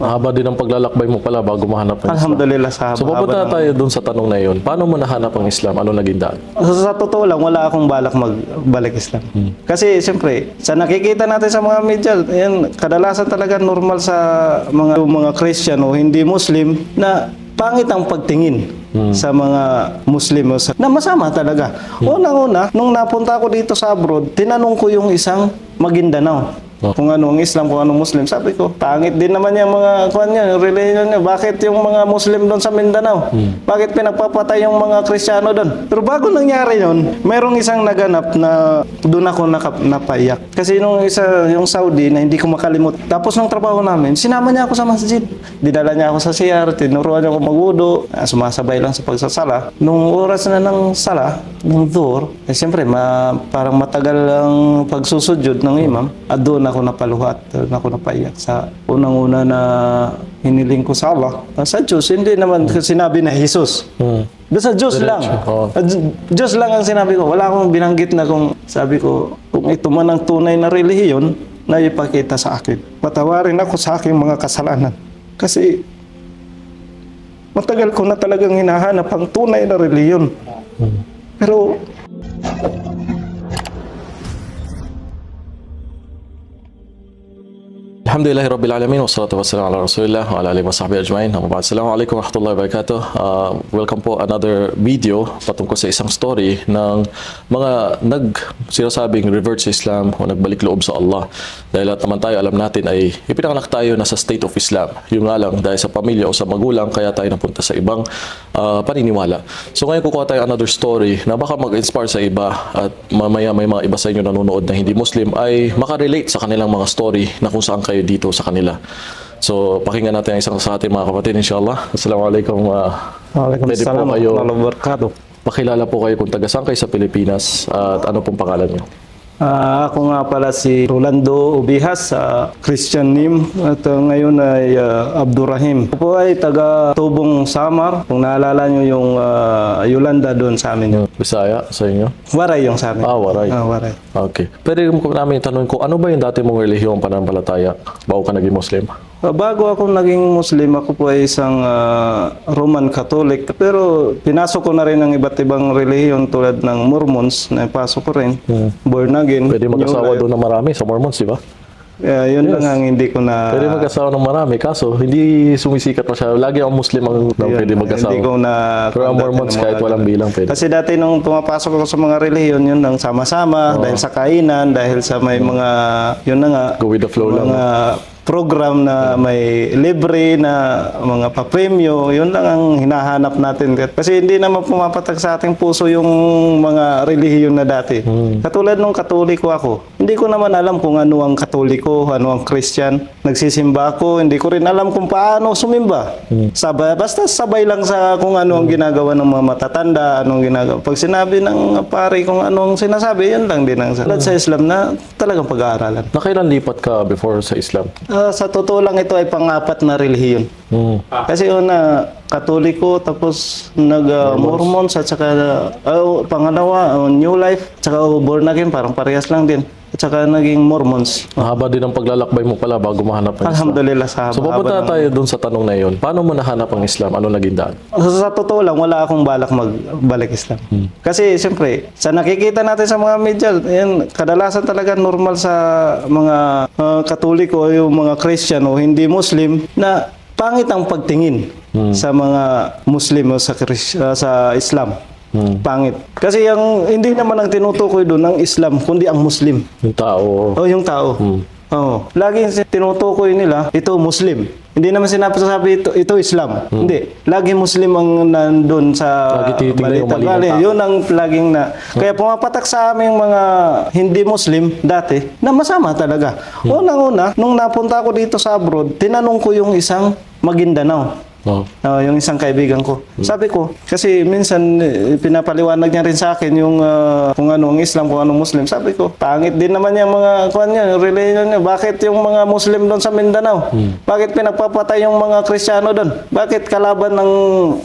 Mahaba din ang paglalakbay mo pala bago mahanap ng Islam. Alhamdulillah sa So papunta na tayo dun sa tanong na yun. Paano mo nahanap ang Islam? Ano naging daan? Sa totoo lang, wala akong balak magbalik Islam. Kasi siyempre, sa nakikita natin sa mga media, yan, kadalasan talaga normal sa mga Christian o hindi Muslim na pangit ang pagtingin sa mga Muslim na masama talaga. Unang-una, nung napunta ako dito sa abroad, tinanong ko yung isang Maguindanao. Kung ano ang Islam, kung ano Muslim. Sabi ko, pangit din naman yung mga religion niya. Bakit yung mga Muslim doon sa Mindanao? Bakit pinagpapatay yung mga Kristiyano doon? Pero bago nangyari yun, mayroong isang naganap na doon ako napaiyak. Kasi yung Saudi na hindi ko makalimut. Tapos ng trabaho namin, sinama niya ako sa masjid. Dinala niya ako sa CR, tinuruan niya ako magwudo. Sumasabay lang sa pagsasala. Nung oras na ng sala, ng dhuhr, siyempre, parang matagal ang pagsusujud ng imam. At doon ako napaluhat, doon ako napaiyak sa unang-una na hiniling ko sa Allah. Sa Diyos, hindi naman sinabi na Jesus. Doon sa Diyos lang. Diyos lang ang sinabi ko. Wala akong binanggit na kung sabi ko, kung ito man ang tunay na relihiyon na ipakita sa akin. Patawarin ako sa aking mga kasalanan. Kasi matagal ko na talagang hinahanap ang tunay na relihiyon. Pero Alhamdulillahirabbil alamin wassalatu wassalamu ala Rasulillah wa ala alihi wasahbihi ajmain. Assalamualaikum warahmatullahi wabarakatuh. Welcome po another video patungkol sa isang story ng mga sinasabing revert sa Islam o nagbalik loob sa Allah. Dahil lahat naman tayo alam natin ay ipinanganak tayo na sa state of Islam. Yung nga lang dahil sa pamilya o sa magulang kaya tayo napunta sa ibang paniniwala. So ngayon kukuha tayo another story na baka mag-inspire sa iba at mamaya may mga iba sa inyo nanonood na hindi Muslim ay makarelate sa kanilang mga story na kung saan kayo dito sa kanila. So, pakinggan natin ang isang sa ating mga kapatid, inshallah. Assalamualaikum. Waalaikumsalam warahmatullahi wabarakatuh. Pakilala po kayo kung taga saan kayo sa Pilipinas at ano pong pangalan niyo? Ako nga pala si Rolando Ubihas, Christian name, at ngayon ay Abdurrahim. Ako po ay taga Tubong Samar. Kung naalala nyo yung Yolanda doon sa amin. Bisaya sa inyo? Waray yung sa amin. Waray. Waray. Okay. Pwede mo namin tanong ko, ano ba yung dati mong relihiyong pananampalataya bago ka naging Muslim? Bago ako naging Muslim, ako po ay isang Roman Catholic. Pero pinasok ko na rin ang iba't ibang relihiyon tulad ng Mormons, na pasok ko rin. Born again. Pwede mag-asawa doon ng marami sa Mormons, di ba? Yun lang ang hindi ko na... Pwede mag-asawa ng marami, kaso hindi sumisikat pa siya. Lagi ang Muslim ang pwede mag-asawa. Hindi ko na... Pero ang Mormons kahit walang bilang pwede. Kasi dati nung pumapasok ako sa mga relihiyon, yun lang sama-sama, dahil sa kainan, dahil sa may mga... Yun na nga. Go with the flow lang. Program na may libre na mga papremyo, yun lang ang hinahanap natin. Kasi hindi naman pumapatag sa ating puso yung mga relihiyon na dati. Katulad nung Katoliko ako, hindi ko naman alam kung ano ang Katoliko, ano ang Christian. Nagsisimba ako, hindi ko rin alam kung paano sumimba. Basta sabay lang sa kung ano ang ginagawa ng mga matatanda, anong ginagawa. Pag sinabi ng pari kung ano ang sinasabi, yun lang din ang sa Islam na talagang pag-aaralan. Nakailan lipat ka before sa Islam? Sa totoo lang, ito ay pang-apat na relihiyon. Kasi una, Katoliko, tapos nag-Mormons, at saka pangalawa, New Life, at saka born again, parang parehas lang din. At saka naging Mormons. Mahaba din ang paglalakbay mo pala bago mahanap ng Islam. Alhamdulillah sa haba. So papunta na tayo dun sa tanong na yun. Paano mo nahanap ang Islam? Ano naging daan? Sa totoo lang, wala akong balak magbalik Islam. Kasi siyempre, sa nakikita natin sa mga media, yan, kadalasan talaga normal sa mga Katoliko o yung mga Christian o hindi Muslim na pangit ang pagtingin sa mga Muslim o sa Islam. Pangit. Kasi hindi naman ang tinutukoy doon ang Islam, kundi ang Muslim. Yung tao. Yung tao. Laging tinutukoy nila, ito Muslim. Hindi naman sinasabi ito Islam. Hindi. Lagi Muslim ang nandun sa balita. Yun ang laging na. Kaya pumapatak sa aming mga hindi Muslim dati na masama talaga. Unang-una, nung napunta ako dito sa abroad, tinanong ko yung isang Maguindanao. Yung isang kaibigan ko. Sabi ko, kasi minsan pinapaliwanag niya rin sa akin yung kung ano ang Islam, kung ano Muslim. Sabi ko, pangit din naman yung mga religion niya. Bakit yung mga Muslim doon sa Mindanao? Bakit pinagpapatay yung mga Kristiyano doon? Bakit kalaban ng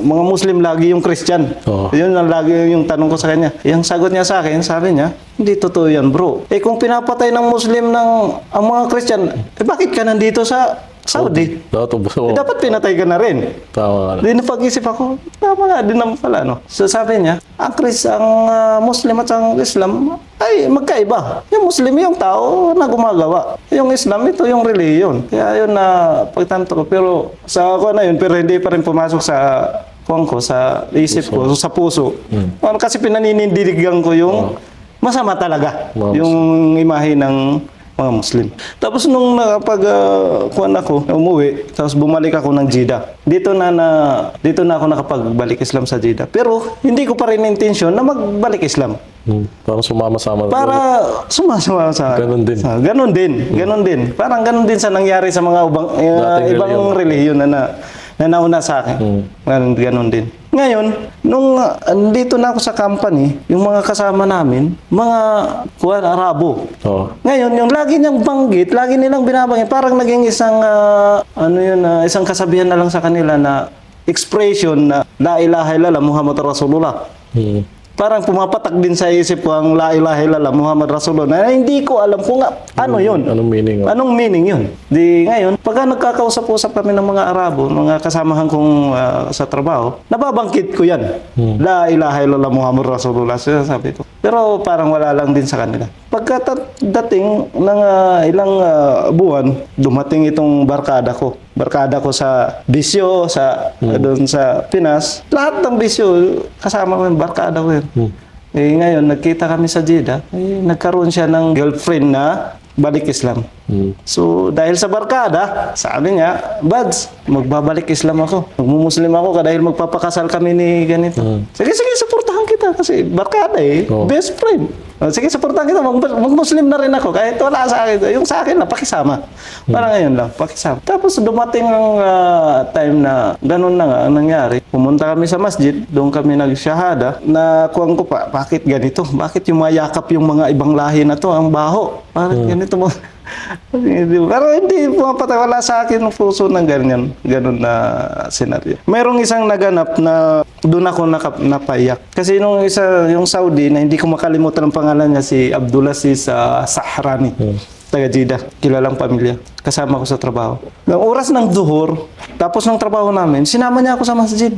mga Muslim lagi yung Christian? Yun ang lagi yung tanong ko sa kanya. Yung sagot niya sa akin, sabi niya, hindi totoo yan, bro. Kung pinapatay ng Muslim ang mga Christian, bakit ka nandito sa Saudi. Oo. Dapat pinatay ka na rin. Tama nga. Di napag-isip ako, tama nga din naman pala, no? So sabi niya, ang Muslim at ang Islam ay magkaiba. Yung Muslim yung tao na gumagawa. Yung Islam, ito yung reliyon. Kaya yun na pagtanto ko. Pero sa ako na yun, pero hindi pa rin pumasok sa ko, sa isip ko, sa puso. Kasi pinaninindigan ko yung masama talaga. Yung imahe ng mga Muslim. Tapos nung kuwan ako, umuwi, tapos bumalik ako ng Jeddah. Dito na ako nakapagbalik Islam sa Jeddah. Pero hindi ko pa rin intensyon na magbalik Islam. Parang sumama-sama. Para sumasama sa Ganon din. Ganon din. Parang ganon din sa nangyari sa mga ibang relihiyon na nauna sa akin. Ganon din. Ngayon, nung dito na ako sa company, yung mga kasama namin, mga Arabo. Oo. Ngayon, yung lagi niyang banggit, lagi nilang binabanggit, parang naging isang, isang kasabihan na lang sa kanila na expression na La ilaha illallah Muhammad Rasulullah. Parang pumapatak din sa isip ko ang La ilaha illallah Muhammad Rasulullah na hindi ko alam kung ano yun. Anong meaning? Anong meaning yun? Di ngayon, pagka nagkakausap-usap kami ng mga Arabo, mga kasamahan kong sa trabaho, nababangkit ko yan. La ilaha illallah Muhammad Rasulullah, sabi ko. Pero parang wala lang din sa kanila. Pagkadating ng ilang buwan, dumating itong barkada ko. Barkada ko sa bisyo, doon sa Pinas. Lahat ng bisyo, kasama ko yung barkada ko yun. Eh, ngayon, nagkita kami sa Jeddah. Eh, nagkaroon siya ng girlfriend na balik Islam. So, dahil sa barkada, sabi niya, Bads, magbabalik Islam ako. Magmumuslim ako dahil magpapakasal kami ni ganito. Sige, suportahan kita kasi barkada best friend. Sige, suportahan kita, mag-Muslim na rin ako kahit wala sa akin. Yung sa akin na, pakisama. Parang ngayon lang, pakisama. Tapos dumating ang time na ganun na nga ang nangyari. Pumunta kami sa masjid, doon kami nag-shahada, na kuwang ko pa, bakit ganito? Bakit yung mayakap yung mga ibang lahi na to, ang baho? Bakit ganito mo? Pero hindi pumapatay, wala sa akin ng puso ng ganun na senaryo. Mayroong isang naganap na doon ako napaiyak. Kasi yung Saudi na hindi ko makalimutan ang pangalan niya, si Abdulaziz Sahrani. Taga Jeddah, kilalang pamilya. Kasama ko sa trabaho. Ng oras ng duhur, tapos ng trabaho namin, sinama niya ako sa masjid.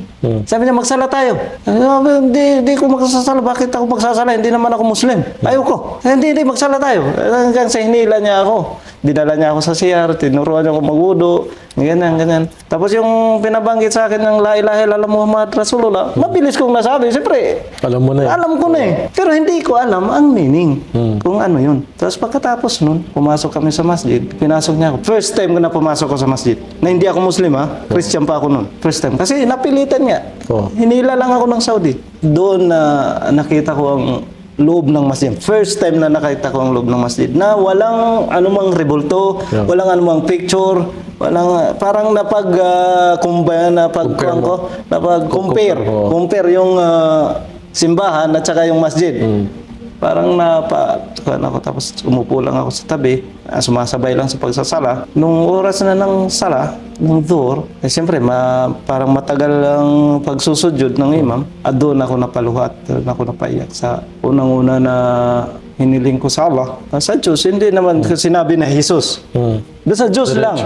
Sabi niya, magsala tayo. Hindi ko magsasala. Bakit ako magsasala? Hindi naman ako Muslim. Ayoko. Hindi, magsala tayo. Hanggang sa hinila niya ako. Dinala niya ako sa CR, tinuruan niya ako magwudo, ganyan. Tapos yung pinabanggit sa akin ng La ilaha illallah Muhammad Rasulullah, mabilis kong nasabi. Siyempre, Alam mo na alam ko na Pero hindi ko alam ang meaning kung ano yun. Tapos pagkatapos nun, pumasok kami sa masjid, pinasok niya ako. First time ko na pumasok ko sa masjid. Na hindi ako Muslim Christian pa ako nun. First time. Kasi napilitan nga. Hinila lang ako ng Saudi. Doon na nakita ko ang loob ng masjid. First time na nakita ko ang loob ng masjid na walang anumang rebulto, walang anumang picture, walang parang compare yung simbahan at saka yung masjid. Parang ako, tapos umupo lang ako sa tabi, sumasabay lang sa pagsasala. Nung oras na ng sala, ng dhuhr, siyempre parang matagal ang pagsusudyod ng imam, at doon ako napaluhat, doon ako napaiyak sa unang-una na hiniling ko sa Allah. Sa Diyos, hindi naman sinabi na Jesus. Doon sa Diyos lang.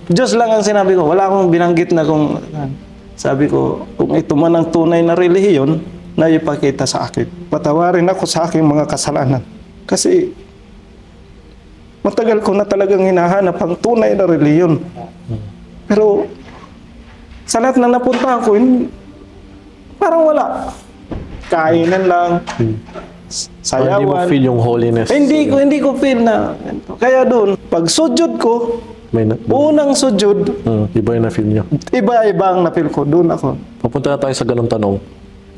Diyos lang ang sinabi ko. Wala akong binanggit na sabi ko, kung ito man ang tunay na relihiyon, na ipakita sa akin. Patawarin ako sa aking mga kasalanan. Kasi matagal ko na talagang hinahanap ang tunay na reliyon. Pero sa lahat na napuntahan ko, parang wala. Kainan lang, sayawan. Hindi mo feel yung holiness. Hindi ko feel na. Kaya doon, pag sujud ko, unang sujud, iba yung na-feel nyo. Iba ang na-feel ko. Doon ako. Papunta na tayo sa ganung tanong.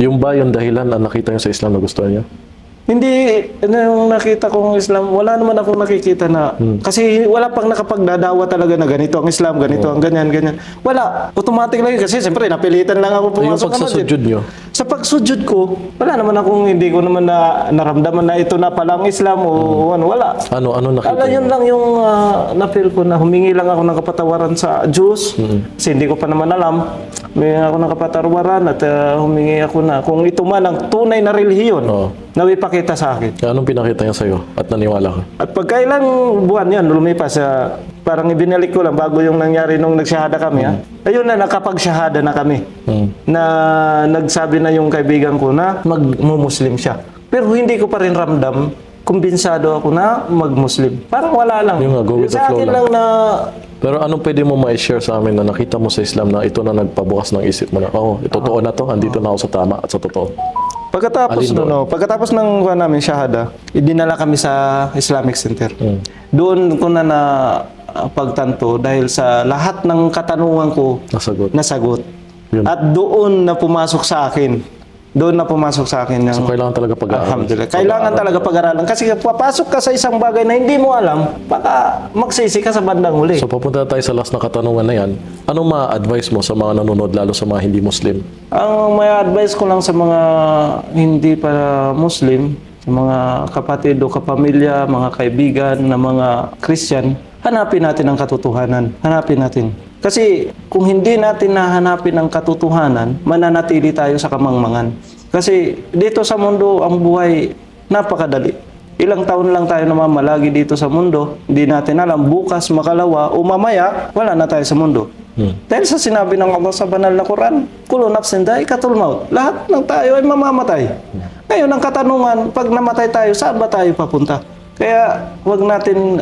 Yung ba yung dahilan na nakita nyo sa Islam na gusto niyo? Hindi, yung nakita kong Islam, wala naman akong nakikita na, kasi wala pang nakapagdadawa talaga na ganito ang Islam, ganito ang ganyan. Wala, automatic lang yun, kasi siyempre napilitan lang ako pumasok. Yung pagsasujud nyo? Sa pagsujud ko, wala naman akong, hindi ko naman naramdaman na ito na palang Islam o ano, wala. Ano nakita yun lang yung na-feel ko na humingi lang ako ng kapatawaran sa Diyos, kasi hindi ko pa naman alam. Humingi ako ng kapatawaran at humingi ako na kung ito man ang tunay na relihiyon na ipakita sa akin. Anong pinakita niya sa'yo at naniwala ka? At pagkailang buwan yan, lumipas parang ibinalik ko lang bago yung nangyari nung nagsyahada kami. Ha? Ayun na, nakapagsyahada na kami. Na nagsabi na yung kaibigan ko na mag-muslim siya. Pero hindi ko pa rin ramdam, kumbensado ako na mag-muslim. Parang wala lang. Yung nga, go with the Sa flow akin lang. lang na Pero anong pwede mo ma-share sa amin na nakita mo sa Islam na ito na nagpabukas ng isip mo na, totoo na to, andito na ako sa tama at sa totoo. pagkatapos Alin doon? pagkatapos ng kuha namin shahada, idinala kami sa Islamic Center. Doon ko na pagtanto dahil sa lahat ng katanungan ko Nasagot. nasagot. Yun. At doon na pumasok sa akin. Doon na pumasok sa akin yung So, kailangan talaga pag-aaral. Alhamdulillah. Kailangan talaga pag-aralan. Kasi papasok ka sa isang bagay na hindi mo alam, baka magsisi ka sa bandang huli. So, papunta tayo sa last na katanungan na yan. Anong ma-advise mo sa mga nanonood, lalo sa mga hindi Muslim? Ang may advice ko lang sa mga hindi pa Muslim, sa mga kapatid o kapamilya, mga kaibigan na mga Christian, hanapin natin ang katotohanan. Hanapin natin. Kasi kung hindi natin nahanapin ang katotohanan, mananatili tayo sa kamangmangan. Kasi dito sa mundo, ang buhay napakadali. Ilang taon lang tayo namamalagi dito sa mundo, hindi natin alam, bukas, makalawa, o mamaya, wala na tayo sa mundo. Dahil sa sinabi ng Allah sa banal na Quran, kullu nafsin dha'iqatul maut. Lahat ng tayo ay mamamatay. Ngayon, ang katanungan, pag namatay tayo, saan ba tayo papunta? Kaya wag natin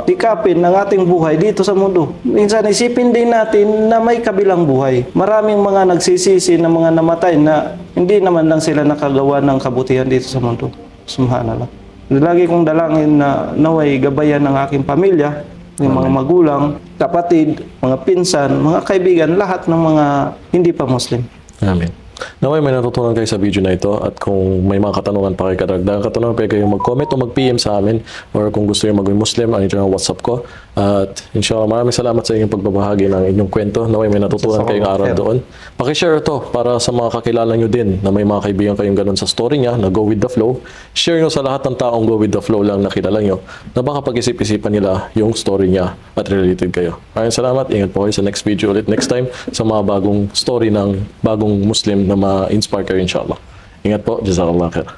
tikapin ang ating buhay dito sa mundo. Minsan isipin din natin na may kabilang buhay. Maraming mga nagsisisi na mga namatay na hindi naman lang sila nakagawa ng kabutihan dito sa mundo. Subhanallah. Lagi kong dalangin na naway gabayan ng aking pamilya, yung mga magulang, kapatid, mga pinsan, mga kaibigan, lahat ng mga hindi pa Muslim. Amen. Naway may natutunan kayo sa video na ito at kung may mga katanungan pa kayo kadagdagan katanungan, pwede kayong mag-comment o mag-PM sa amin or kung gusto nyo maging Muslim, ano yung WhatsApp ko. At inshallah, maraming salamat sa inyong pagbabahagi ng inyong kwento. Naway may natutunan kayong aral doon. Pakishare ito para sa mga kakilala nyo din na may mga kaibigan kayong ganun sa story niya na go with the flow. Share nyo sa lahat ng taong go with the flow lang na kilala nyo na baka pag-isip-isipan nila yung story niya at related kayo. Maraming salamat. Ingat po kayo sa next video ulit next time sa mga bagong story ng bagong Muslim na ma-inspire kayo inshallah. Ingat po. Jazakallah khair.